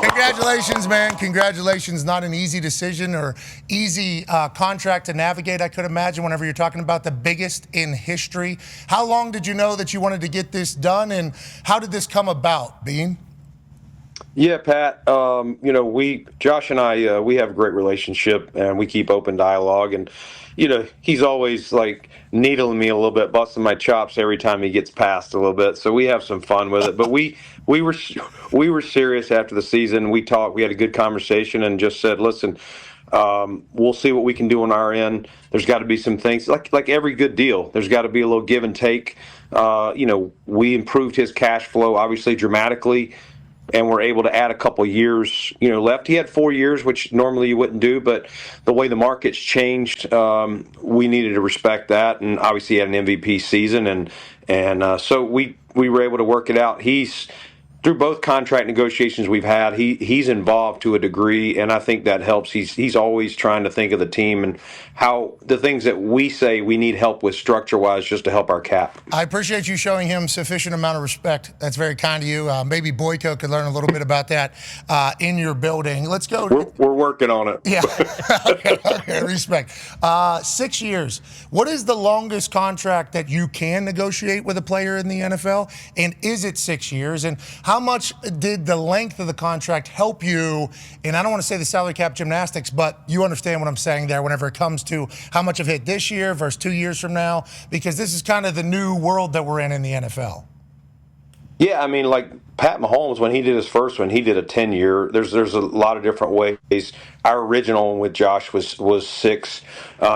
Congratulations, man. Congratulations. Not an easy decision or easy contract to navigate, I could imagine, whenever you're talking about the biggest in history. How long did you know that you wanted to get this done, and how did this come about, Beane? Yeah, Pat, Josh and I, we have a great relationship, and we keep open dialogue. And, he's always like needling me a little bit, busting my chops every time he gets past a little bit. So we have some fun with it. But we were serious after the season. We talked, we had a good conversation, and just said, listen, we'll see what we can do on our end. There's got to be some things like every good deal. There's got to be a little give and take. We improved his cash flow obviously dramatically, and we're able to add a couple of years, left. He had 4 years, which normally you wouldn't do, but the way the market's changed, we needed to respect that. And obviously he had an MVP season, and so we were able to work it out. Through both contract negotiations we've had, he's involved to a degree, and I think that helps. He's always trying to think of the team and how the things that we say we need help with structure-wise just to help our cap. I appreciate you showing him sufficient amount of respect. That's very kind of you. Maybe Boyko could learn a little bit about that in your building. Let's go. We're working on it. Yeah. Okay, respect. 6 years. What is the longest contract that you can negotiate with a player in the NFL? And is it 6 years? And how much did the length of the contract help you? And I don't want to say the salary cap gymnastics, but you understand what I'm saying there whenever it comes to how much of hit this year versus 2 years from now, because this is kind of the new world that we're in the NFL. Yeah, I mean, like Pat Mahomes, when he did his first one, he did a 10-year. There's a lot of different ways. Our original one with Josh was 6.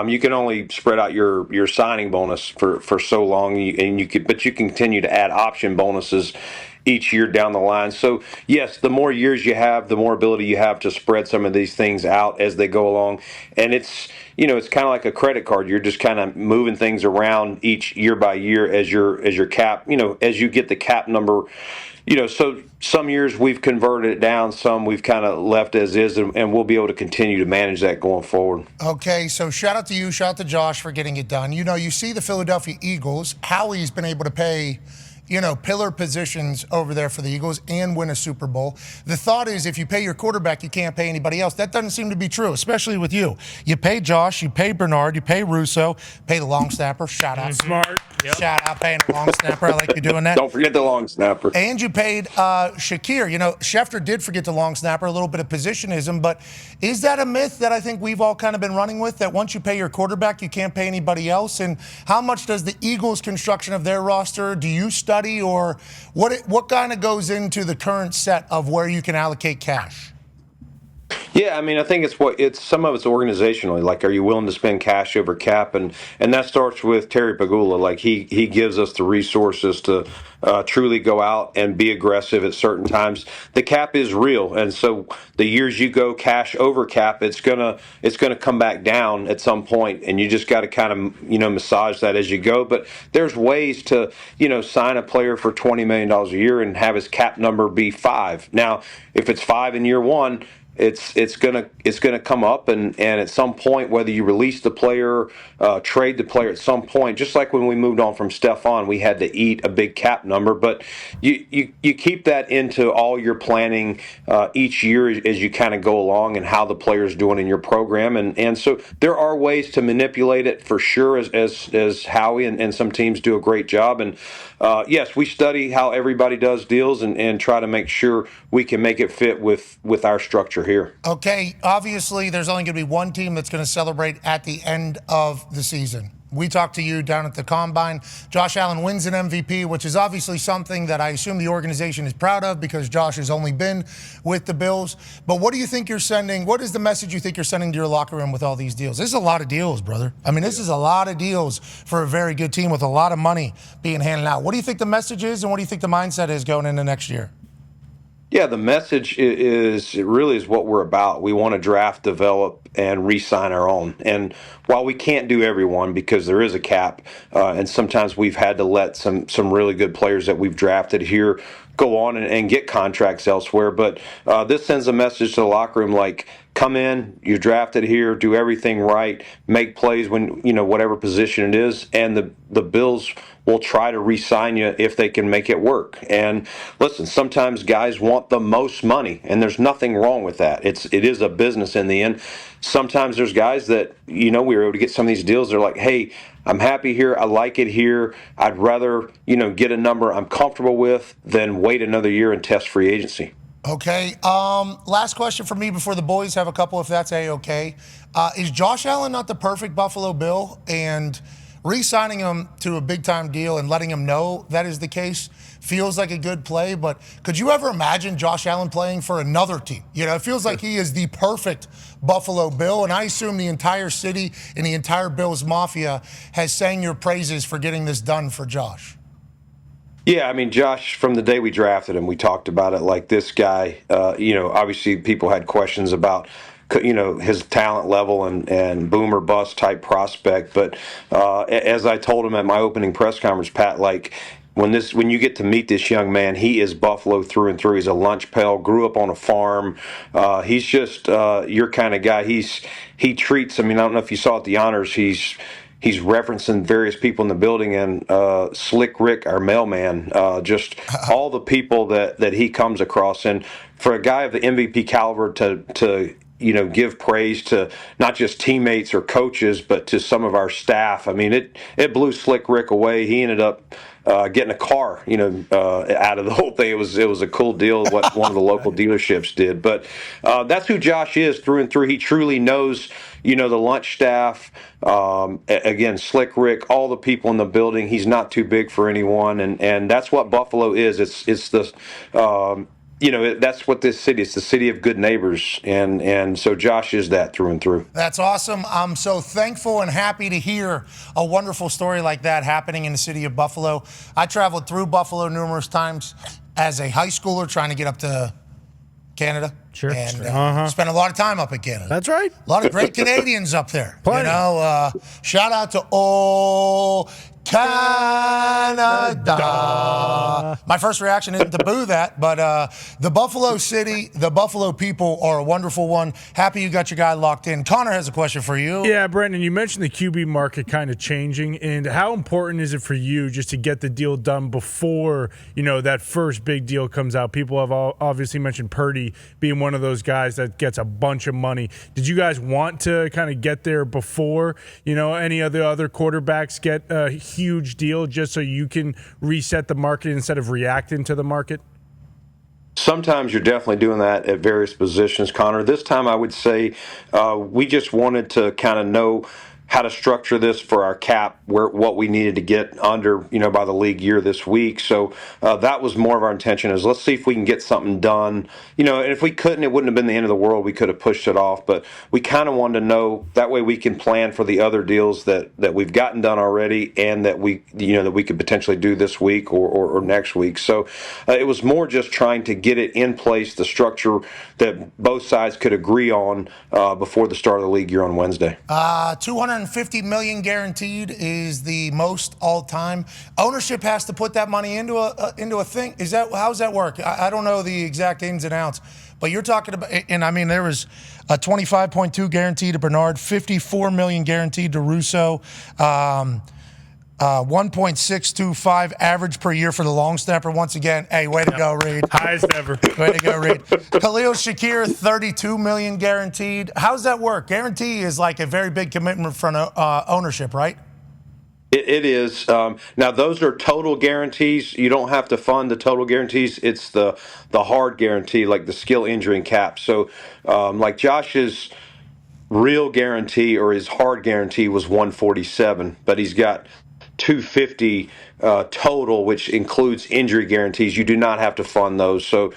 You can only spread out your signing bonus for so long, but you can continue to add option bonuses each year down the line. So yes, the more years you have, the more ability you have to spread some of these things out as they go along. And it's kind of like a credit card. You're just kind of moving things around each year by year as your cap, as you get the cap number. So some years we've converted it down, some we've kind of left as is, and we'll be able to continue to manage that going forward. Okay, so shout out to you, shout out to Josh for getting it done. You see the Philadelphia Eagles. Howie's been able to pay pillar positions over there for the Eagles and win a Super Bowl. The thought is if you pay your quarterback, you can't pay anybody else. That doesn't seem to be true, especially with you. You pay Josh, you pay Bernard, you pay Russo, pay the long snapper. Shout out. Smart. Yep. Shout out paying the long snapper. I like you doing that. Don't forget the long snapper. And you paid Shakir. Schefter did forget the long snapper, a little bit of positionism, but is that a myth that I think we've all kind of been running with, that once you pay your quarterback, you can't pay anybody else? And how much does the Eagles' construction of their roster, do you study, or what kind of goes into the current set of where you can allocate cash? Yeah, I mean, I think it's some of it's organizationally. Like, are you willing to spend cash over cap? And that starts with Terry Pagula. Like, he gives us the resources to truly go out and be aggressive at certain times. The cap is real, and so the years you go cash over cap, it's gonna come back down at some point, and you just got to kind of massage that as you go. But there's ways to sign a player for $20 million a year and have his cap number be 5. Now, if it's 5 in year one, it's gonna come up, and at some point, whether you release the player, trade the player, at some point, just like when we moved on from Stephon, we had to eat a big cap number. But you keep that into all your planning each year as you kind of go along, and how the player's doing in your program, and so there are ways to manipulate it for sure, as Howie and some teams do a great job. And yes, we study how everybody does deals and try to make sure we can make it fit with our structure here. Okay, obviously there's only going to be one team that's going to celebrate at the end of the season. We talked to you down at the Combine. Josh Allen wins an MVP, which is obviously something that I assume the organization is proud of, because Josh has only been with the Bills. But what do you think you're sending? What is the message you think you're sending to your locker room with all these deals? This is a lot of deals, brother. I mean, this is a lot of deals for a very good team with a lot of money being handed out. What do you think the message is, and what do you think the mindset is going into next year? Yeah, the message is what we're about. We want to draft, develop, and re-sign our own. And while we can't do everyone because there is a cap, and sometimes we've had to let some really good players that we've drafted here go on and get contracts elsewhere. But this sends a message to the locker room like, come in, you're drafted here, do everything right, make plays when, whatever position it is, and the Bills will try to re-sign you if they can make it work. And listen, sometimes guys want the most money, and there's nothing wrong with that. It is a business in the end. Sometimes there's guys that, we were able to get some of these deals. They're like, hey, I'm happy here. I like it here. I'd rather, get a number I'm comfortable with than wait another year and test free agency. Okay. Last question for me before the boys have a couple, if that's A-okay. Is Josh Allen not the perfect Buffalo Bill? And re-signing him to a big-time deal and letting him know that is the case feels like a good play. But could you ever imagine Josh Allen playing for another team? It feels like he is the perfect Buffalo Bill. And I assume the entire city and the entire Bills Mafia has sang your praises for getting this done for Josh. Yeah, I mean, Josh, from the day we drafted him, we talked about it like this guy, obviously people had questions about, his talent level and boom or bust type prospect. But as I told him at my opening press conference, Pat, like, when you get to meet this young man, he is Buffalo through and through. He's a lunch pail, grew up on a farm. He's just your kind of guy. He treats, I don't know if you saw at the honors, he's referencing various people in the building, and Slick Rick, our mailman, just all the people that he comes across. And for a guy of the MVP caliber to give praise to not just teammates or coaches, but to some of our staff, it blew Slick Rick away. He ended up getting a car, out of the whole thing. It was a cool deal what one of the local dealerships did. But that's who Josh is through and through. He truly knows, the lunch staff. Again, Slick Rick, all the people in the building. He's not too big for anyone, and that's what Buffalo is. It's the that's what this city. It's the city of good neighbors, and so Josh is that through and through. That's awesome. I'm so thankful and happy to hear a wonderful story like that happening in the city of Buffalo. I traveled through Buffalo numerous times as a high schooler trying to get up to Canada. Sure. And spent a lot of time up in Canada. That's right. A lot of great Canadians up there. Plenty. Shout out to old Canada. My first reaction isn't to boo that, but the Buffalo City, the Buffalo people are a wonderful one. Happy you got your guy locked in. Connor has a question for you. Yeah, Brandon, you mentioned the QB market kind of changing, and how important is it for you just to get the deal done before, that first big deal comes out? People have obviously mentioned Purdy being one of those guys that gets a bunch of money. Did you guys want to kind of get there before, any of the other quarterbacks get a huge deal just so you can reset the market instead of reacting to the market? Sometimes you're definitely doing that at various positions, Connor. This time I would say we just wanted to kind of know how to structure this for our cap, what we needed to get under, by the league year this week. So that was more of our intention, is let's see if we can get something done. And if we couldn't, it wouldn't have been the end of the world. We could have pushed it off, but we kind of wanted to know, that way we can plan for the other deals that we've gotten done already, and that we could potentially do this week or next week. So it was more just trying to get it in place, the structure that both sides could agree on before the start of the league year on Wednesday. $250 million guaranteed is the most all time. Ownership has to put that money into a thing. How does that work? I don't know the exact ins and outs, but you're talking about, and there was a 25.2 guaranteed to Bernard, 54 million guaranteed to Russo, 1.625 average per year for the long snapper. Once again, hey, way to go, Reed. Highest ever. Way to go, Reed. Khalil Shakir, 32 million guaranteed. How does that work? Guarantee is like a very big commitment from ownership, right? It is. Now, those are total guarantees. You don't have to fund the total guarantees. It's the hard guarantee, like the skill, injury, and cap. So, like Josh's real guarantee or his hard guarantee was 147, but he's got 250 total, which includes injury guarantees. You do not have to fund those. So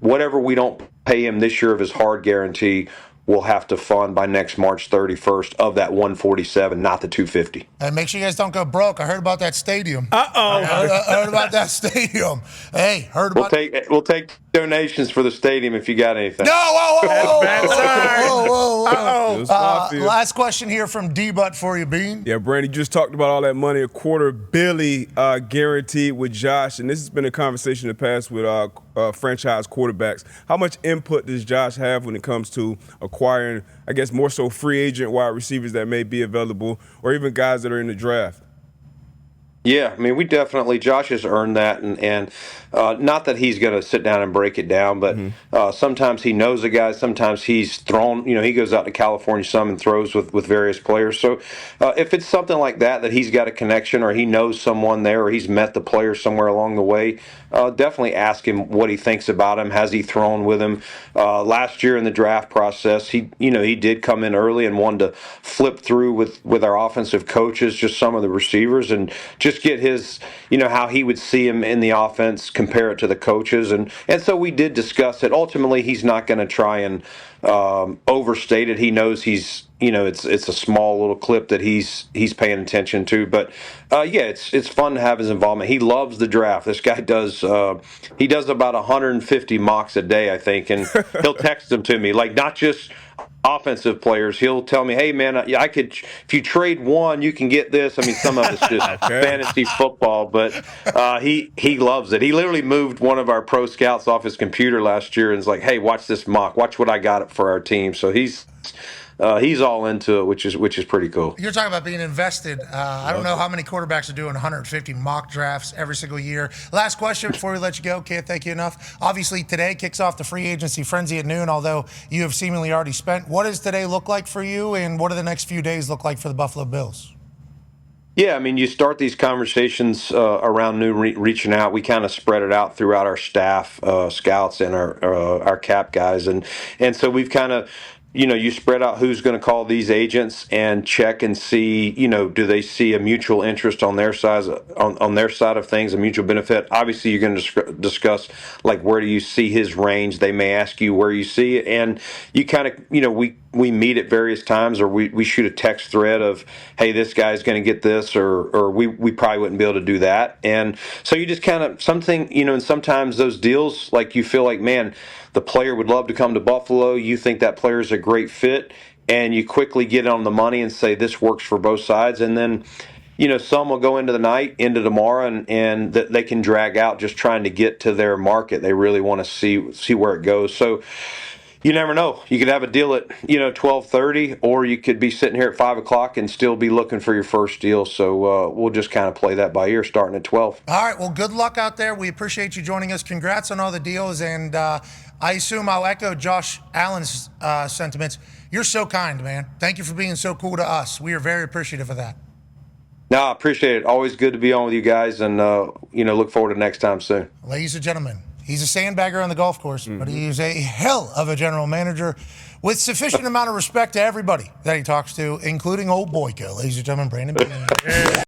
whatever we don't pay him this year of his hard guarantee, we'll have to fund by next March 31st of that 147, not the 250. And make sure you guys don't go broke. I heard about that stadium. Uh-oh. I heard about that stadium. Hey, heard about We'll take donations for the stadium if you got anything. No, whoa. It was obvious. Last question here from D-Butt for you, Beane. Yeah, Brandon, you just talked about all that money, $250 million guaranteed with Josh, and this has been a conversation in the past with franchise quarterbacks. How much input does Josh have when it comes to acquiring, I guess, more so free agent wide receivers that may be available, or even guys that are in the draft? Yeah, I mean, Josh has earned that, and not that he's going to sit down and break it down, but sometimes he knows a guy, sometimes he's thrown, he goes out to California some and throws with various players. So if it's something like that he's got a connection or he knows someone there or he's met the player somewhere along the way, definitely ask him what he thinks about him. Has he thrown with him? Last year in the draft process, he did come in early and wanted to flip through with our offensive coaches, just some of the receivers, and just get his, how he would see him in the offense, compare it to the coaches. And so we did discuss it. Ultimately, he's not going to try and overstate it. He knows he's, it's a small little clip that he's paying attention to. But it's fun to have his involvement. He loves the draft. This guy does he does about 150 mocks a day, I think, and he'll text them to me, like not just offensive players. He'll tell me, "Hey man, I could. If you trade one, you can get this." I mean, some of it's just fantasy football, but he loves it. He literally moved one of our pro scouts off his computer last year and was like, "Hey, watch this mock. Watch what I got for our team." So he's all into it, which is pretty cool. You're talking about being invested. I don't know how many quarterbacks are doing 150 mock drafts every single year. Last question before we let you go. Can't thank you enough. Obviously, today kicks off the free agency frenzy at noon, although you have seemingly already spent. What does today look like for you, and what do the next few days look like for the Buffalo Bills? Yeah, I mean, you start these conversations around noon, reaching out. We kind of spread it out throughout our staff, scouts, and our cap guys, and so we've kind of, you spread out who's going to call these agents and check and see, do they see a mutual interest on their side of things, a mutual benefit. Obviously, you're going to discuss like where do you see his range. They may ask you where you see it, and you kind of, we meet at various times, or we shoot a text thread of, hey, this guy's going to get this, or we probably wouldn't be able to do that. And so you just kind of something, and sometimes those deals, like you feel like, man, the player would love to come to Buffalo. You think that player is a great fit, and you quickly get on the money and say this works for both sides. And then, some will go into the night, into tomorrow, and that they can drag out just trying to get to their market. They really want to see where it goes. So you never know. You could have a deal at 12:30, or you could be sitting here at 5 o'clock and still be looking for your first deal. So we'll just kind of play that by ear, starting at 12. All right. Well, good luck out there. We appreciate you joining us. Congrats on all the deals, and I assume I'll echo Josh Allen's sentiments. You're so kind, man. Thank you for being so cool to us. We are very appreciative of that. No, I appreciate it. Always good to be on with you guys, and look forward to next time soon. Ladies and gentlemen, he's a sandbagger on the golf course, but he is a hell of a general manager with sufficient amount of respect to everybody that he talks to, including old Boyka. Ladies and gentlemen, Brandon Beane.